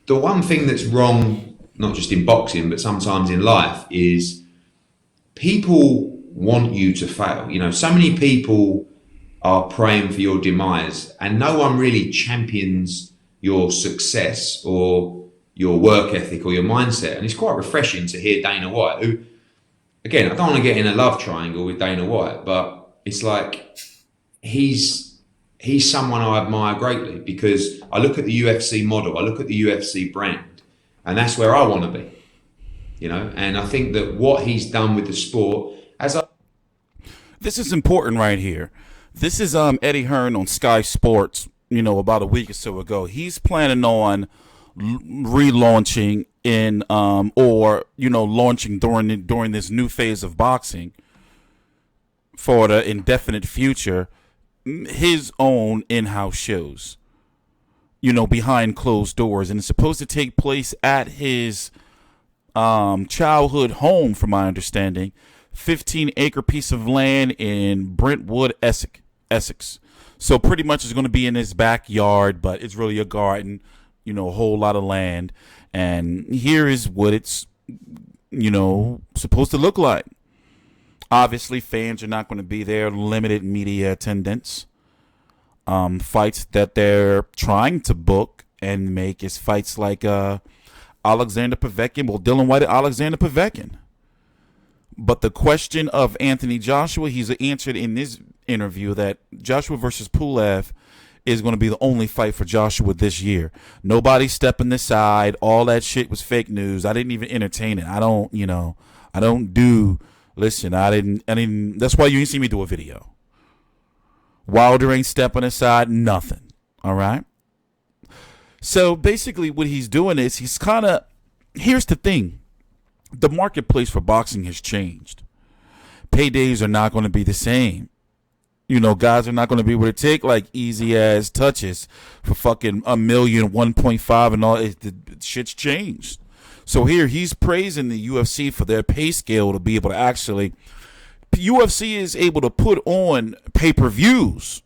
the one thing that's wrong, not just in boxing, but sometimes in life, is people want you to fail. You know, so many people are praying for your demise, and no one really champions your success or your work ethic or your mindset. And it's quite refreshing to hear Dana White, who, again, I don't want to get in a love triangle with Dana White, but it's like he's someone I admire greatly, because I look at the UFC model, I look at the UFC brand, and that's where I want to be. You know, and I think that what he's done with the sport, this is important right here. This is Eddie Hearn on Sky Sports, you know, about a week or so ago. He's planning on relaunching in or, you know, launching during this new phase of boxing for the indefinite future, his own in-house shows, you know, behind closed doors. And it's supposed to take place at his childhood home, from my understanding, 15-acre piece of land in Brentwood, Essex. So pretty much it's going to be in his backyard, but it's really a garden, you know, a whole lot of land. And here is what it's, you know, supposed to look like. Obviously, fans are not going to be there. Limited media attendance. Fights that they're trying to book and make is fights like Alexander Povetkin. Well, Dylan White and Alexander Povetkin. But the question of Anthony Joshua, he's answered in this interview that Joshua versus Pulev is going to be the only fight for Joshua this year. Nobody stepping aside. All that shit was fake news. I didn't even entertain it. I don't do. Listen, I didn't. That's why you didn't see me do a video. Wilder ain't stepping aside. Nothing. All right. So basically what he's doing is he's kind of, here's the thing. The marketplace for boxing has changed. Paydays are not going to be the same. You know, guys are not going to be able to take like easy ass touches for fucking $1 million, 1.5 and all. The shit's changed. So here he's praising the UFC for their pay scale to be able to actually, UFC is able to put on pay-per-views,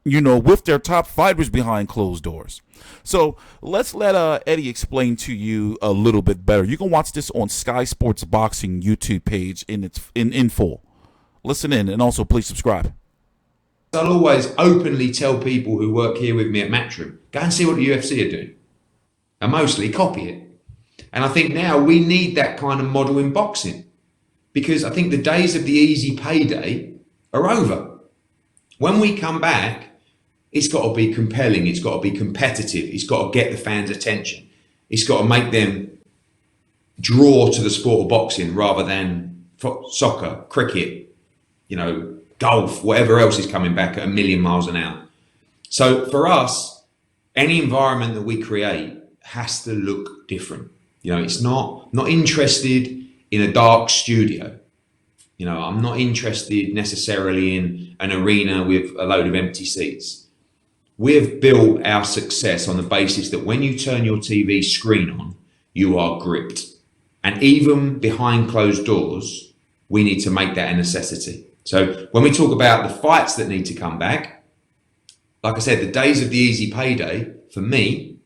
you know, with their top fighters behind closed doors. So let's let Eddie explain to you a little bit better. You can watch this on Sky Sports Boxing YouTube page in full. Listen in, and also please subscribe. I'll always openly tell people who work here with me at Matchroom, go and see what the UFC are doing, and mostly copy it. And I think now we need that kind of model in boxing, because I think the days of the easy payday are over. When we come back, it's got to be compelling. It's got to be competitive. It's got to get the fans' attention. It's got to make them draw to the sport of boxing rather than soccer, cricket, you know, golf, whatever else is coming back at 1,000,000 miles an hour. So for us, any environment that we create has to look different. You know, it's not interested in a dark studio. You know, I'm not interested necessarily in an arena with a load of empty seats. We've built our success on the basis that when you turn your TV screen on, you are gripped. And even behind closed doors, we need to make that a necessity. So when we talk about the fights that need to come back, like I said, the days of the easy payday, for me,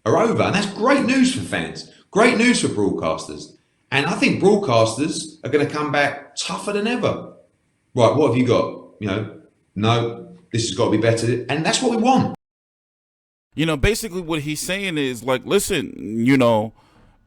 are over. And that's great news for fans, great news for broadcasters. And I think broadcasters are going to come back tougher than ever. Right, what have you got? You know, no, this has got to be better. And that's what we want. You know, basically what he's saying is like, listen, you know,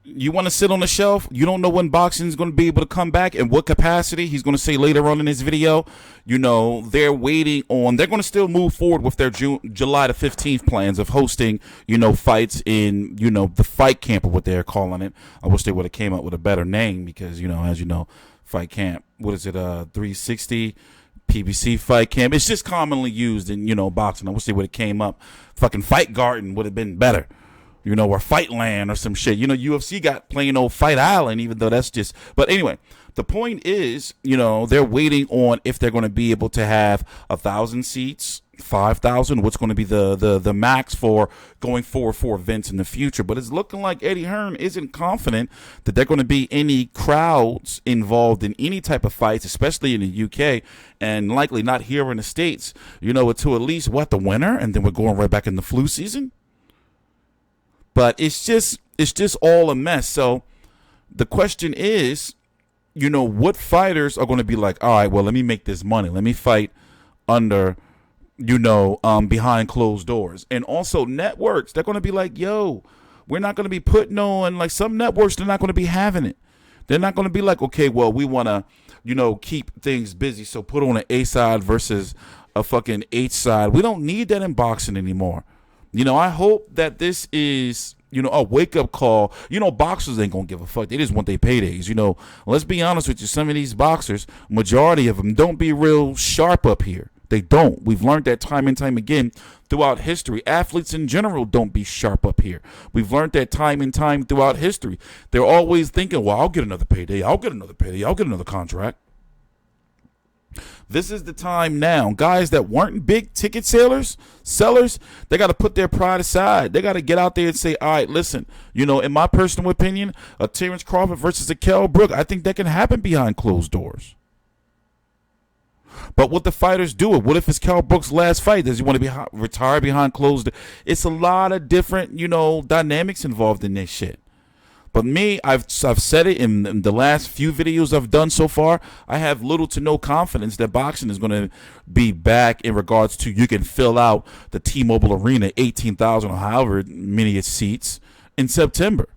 you want to sit on the shelf. You don't know when boxing is going to be able to come back and what capacity. He's going to say later on in this video, you know, they're waiting on, they're going to still move forward with their July the 15th plans of hosting, you know, fights in, you know, the fight camp or what they're calling it. I wish they would have came up with a better name because, you know, as you know, fight camp, what is it, 360 PBC fight camp. It's just commonly used in, you know, boxing. I wish they would have came up. Fucking Fight Garden would have been better. You know, or Fight Land or some shit. You know, UFC got plain old Fight Island, even though that's just, but anyway, the point is, you know, they're waiting on if they're going to be able to have 1,000 seats, 5,000, what's going to be the max for going forward for events in the future. But it's looking like Eddie Hearn isn't confident that there are going to be any crowds involved in any type of fights, especially in the UK, and likely not here in the States, you know, until at least, what, the winter, and then we're going right back in the flu season. But it's just all a mess. So the question is, what fighters are going to be like, all right, well, let me make this money. Let me fight under, behind closed doors. And also networks, they're going to be like, yo, we're not going to be putting on, like some networks, they're not going to be having it. They're not going to be like, okay, well, we want to, keep things busy. So put on an A side versus a fucking H side. We don't need that in boxing anymore. I hope that this is, a wake-up call. Boxers ain't going to give a fuck. They just want their paydays. Let's be honest with you. Some of these boxers, majority of them, don't be real sharp up here. They don't. We've learned that time and time again throughout history. Athletes in general don't be sharp up here. We've learned that time and time throughout history. They're always thinking, well, I'll get another payday. I'll get another payday. I'll get another contract. This is the time now. Guys that weren't big ticket sellers, they got to put their pride aside. They got to get out there and say, all right, listen, in my personal opinion, a Terrence Crawford versus a Kell Brook, I think that can happen behind closed doors. But what the fighters do it? What if it's Kell Brook's last fight? Does he want to be retire behind closed doors? It's a lot of different, dynamics involved in this shit. But me, I've said it in the last few videos I've done so far. I have little to no confidence that boxing is going to be back in regards to you can fill out the T-Mobile Arena, 18,000 or however many it seats in September.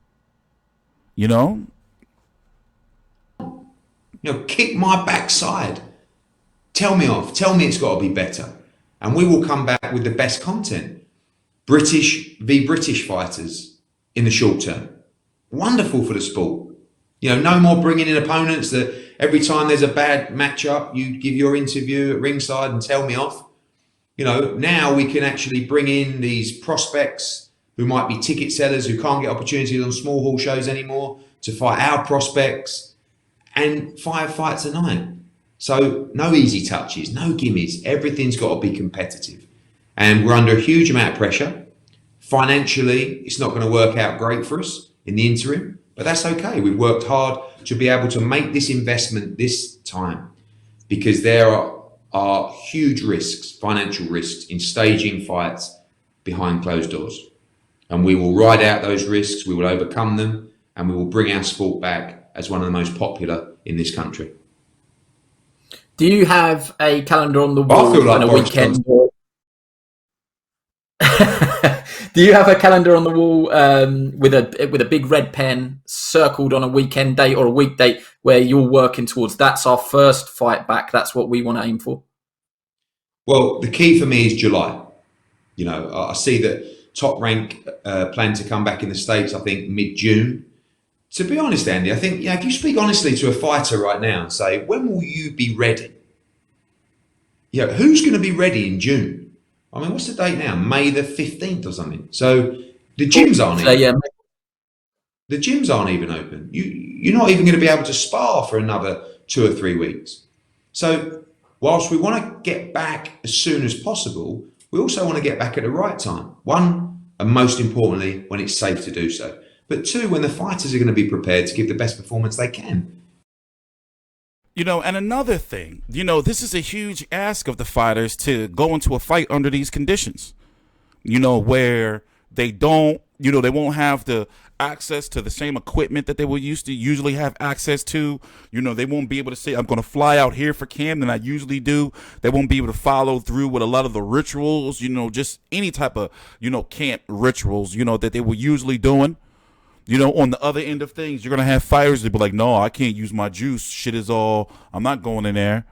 Kick my backside. Tell me off. Tell me it's got to be better. And we will come back with the best content. British v British fighters in the short term. Wonderful for the sport. No more bringing in opponents that every time there's a bad matchup, you give your interview at ringside and tell me off. Now we can actually bring in these prospects who might be ticket sellers who can't get opportunities on small hall shows anymore to fight our prospects and 5 fights a night. So no easy touches, no gimmies. Everything's got to be competitive. And we're under a huge amount of pressure. Financially, it's not going to work out great for us in the interim, but that's okay. We've worked hard to be able to make this investment this time because there are huge risks, financial risks in staging fights behind closed doors. And we will ride out those risks, we will overcome them, and we will bring our sport back as one of the most popular in this country. Do you have a calendar on the wall on a weekend? Do you have a calendar on the wall with a big red pen circled on a weekend date or a weekday where you're working towards? That's our first fight back. That's what we want to aim for. Well, the key for me is July. I see that Top Rank plan to come back in the States, I think mid-June. To be honest, Andy, I think if you speak honestly to a fighter right now and say, when will you be ready? Who's going to be ready in June? I mean, what's the date now? May the 15th or something. So the gyms aren't even. The gyms aren't even open. You're not even going to be able to spar for another 2 or 3 weeks. So whilst we want to get back as soon as possible, we also want to get back at the right time. One, and most importantly, when it's safe to do so. But two, when the fighters are going to be prepared to give the best performance they can. And another thing, this is a huge ask of the fighters to go into a fight under these conditions, where they don't, they won't have the access to the same equipment that they will usually have access to. They won't be able to say, I'm going to fly out here for camp than I usually do. They won't be able to follow through with a lot of the rituals, just any type of, camp rituals, that they were usually doing. On the other end of things, you're going to have fighters that be like, no, I can't use my juice. Shit is all, I'm not going in there.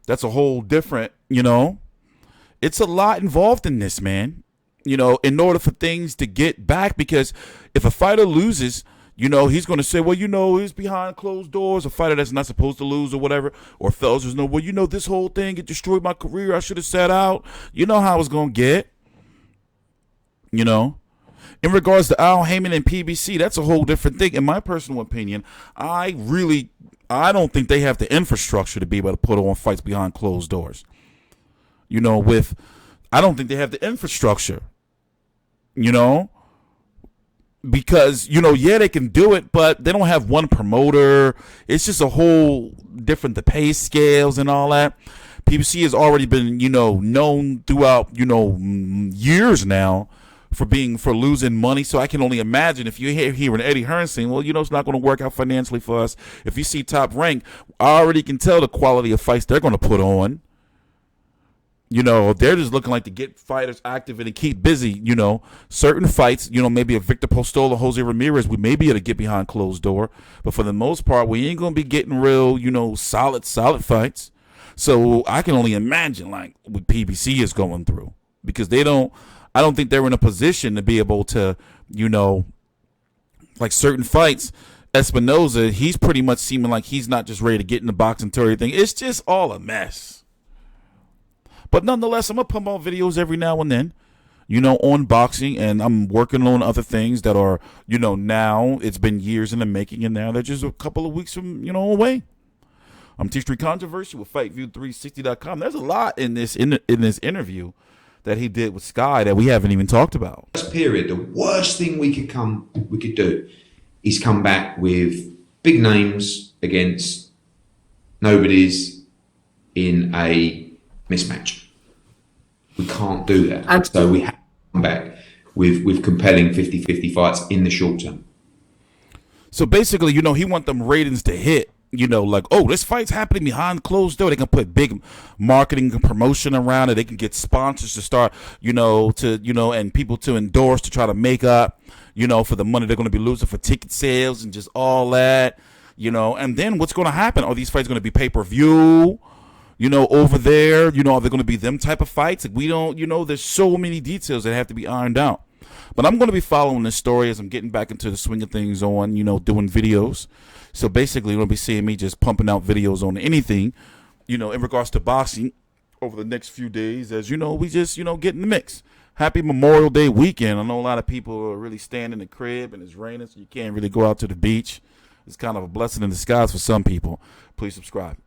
That's a whole different, it's a lot involved in this, man. In order for things to get back, because if a fighter loses, he's going to say, well, it's behind closed doors, a fighter that's not supposed to lose or whatever. Or fellas just know, well, this whole thing, it destroyed my career. I should have sat out. You know how it's going to get, In regards to Al Heyman and PBC, that's a whole different thing. In my personal opinion, I don't think they have the infrastructure to be able to put on fights behind closed doors. I don't think they have the infrastructure, because, they can do it, but they don't have one promoter. It's just a whole different, the pay scales and all that. PBC has already been, known throughout, years now for losing money. So I can only imagine if you hear an Eddie Hearn saying, well, it's not going to work out financially for us. If you see Top Rank, I already can tell the quality of fights they're going to put on. They're just looking like to get fighters active and keep busy. Certain fights, maybe a Victor Postol or Jose Ramirez, we may be able to get behind closed door. But for the most part, we ain't going to be getting real, solid fights. So I can only imagine like what PBC is going through, because I don't think they're in a position to be able to, like certain fights. Espinoza, he's pretty much seeming like he's not just ready to get in the boxing tour or anything. It's just all a mess. But nonetheless, I'm going to pump out videos every now and then, on boxing, and I'm working on other things that are, now it's been years in the making, and now they're just a couple of weeks from, away. I'm TstreeT Controversy with FightView360.com. There's a lot in this interview that he did with Sky that we haven't even talked about. First period, the worst thing we could do is come back with big names against nobodies in a mismatch. We can't do that. And so we have to come back with compelling 50-50 fights in the short term. So basically, he want them ratings to hit, like, oh, this fight's happening behind closed door. They can put big marketing and promotion around it. They can get sponsors to start, and people to endorse to try to make up, for the money they're going to be losing for ticket sales and just all that, And then what's going to happen? Are these fights going to be pay-per-view? Over there, are they going to be them type of fights? Like, we don't, there's so many details that have to be ironed out. But I'm going to be following this story as I'm getting back into the swing of things on, doing videos. So basically, you're going to be seeing me just pumping out videos on anything, in regards to boxing over the next few days as, we just, get in the mix. Happy Memorial Day weekend. I know a lot of people are really staying in the crib and it's raining, so you can't really go out to the beach. It's kind of a blessing in disguise for some people. Please subscribe.